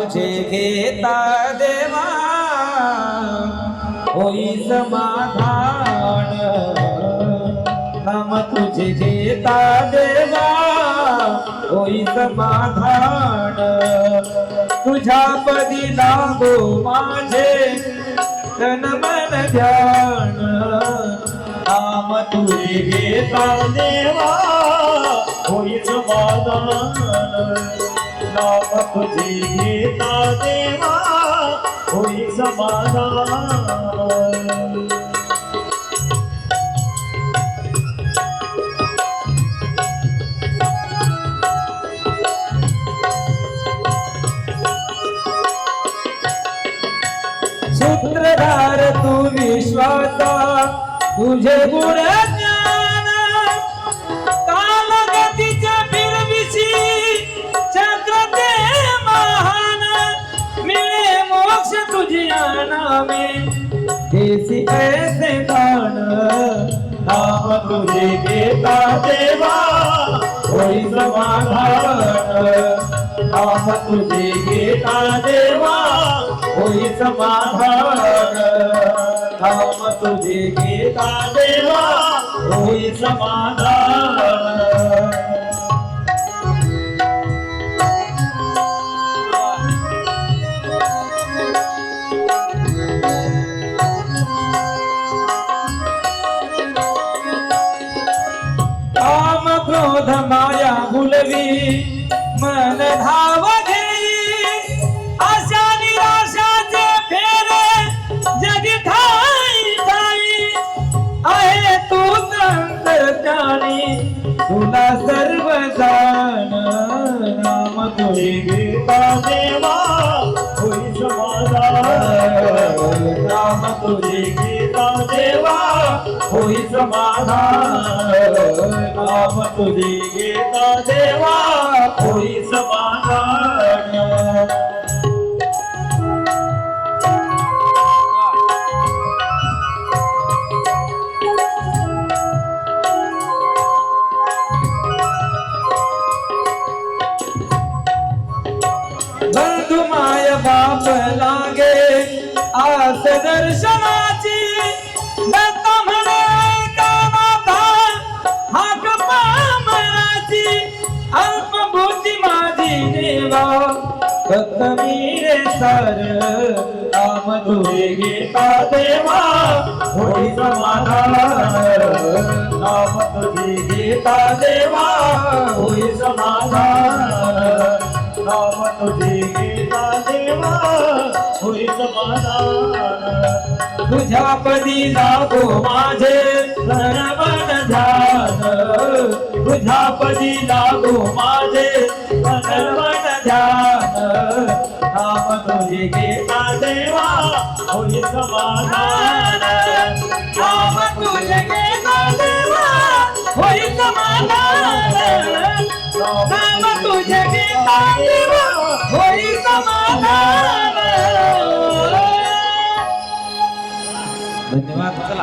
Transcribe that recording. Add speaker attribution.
Speaker 1: तुझे घेता देवा होई समाधान, नाम तुझे घेता देवा होई समाधान। तुझ्या पदी लागो माझे तन मन ध्यान, नाम तुझे घेता देवा होई समाधान। नाम तुझे घेता देवा होई समाधान। सूत्रधार तू विश्वाचा तुझे गुण ज्ञान, कालगतीच्या फिरविशी चक्रते महान। मिळे मोक्ष तुझ्या नामे देसी ऐसे दान, नाम तुझे घेता देवा होई समाधान। नाम तुझे घेता देवा होई समाधान। नाम तुझे घेता देवा होई समाधान। काम क्रोध माया भुलवी मन धाव घेई, आशा निराशाचे फेरे जगी ठाई ठाई। आहे तू अंतर्यामी तुला सर्व जाण, नाम तुझे घेता देवा होई समाधान। नाम तुझे घेता देवा होई समाधान। नाम तुझे घेता देवा होई समाधान। बंधु माय बाप लागे आस दर्शनाची, दत्ता म्हणे कामाता हाक पामराची। अल्पबुद्धी माझी देवा कमीरे सार, नाम तुझे घेता देवा होई समाधान। नाम तुझे घेता देवा होई समाधान। नाम तुझे घेता देवा होई समाधान। तुझ्या पदी लागो माझे तन मन ध्यान, तुझ्या पदी लागो माझे तन मन ध्यान। नाम तुझे घेता देवा होई समाधान। नाम तुझे घेता देवा होई समाधान। नाम तुझे घेता देवा होई समाधान। धन्यवाद। चला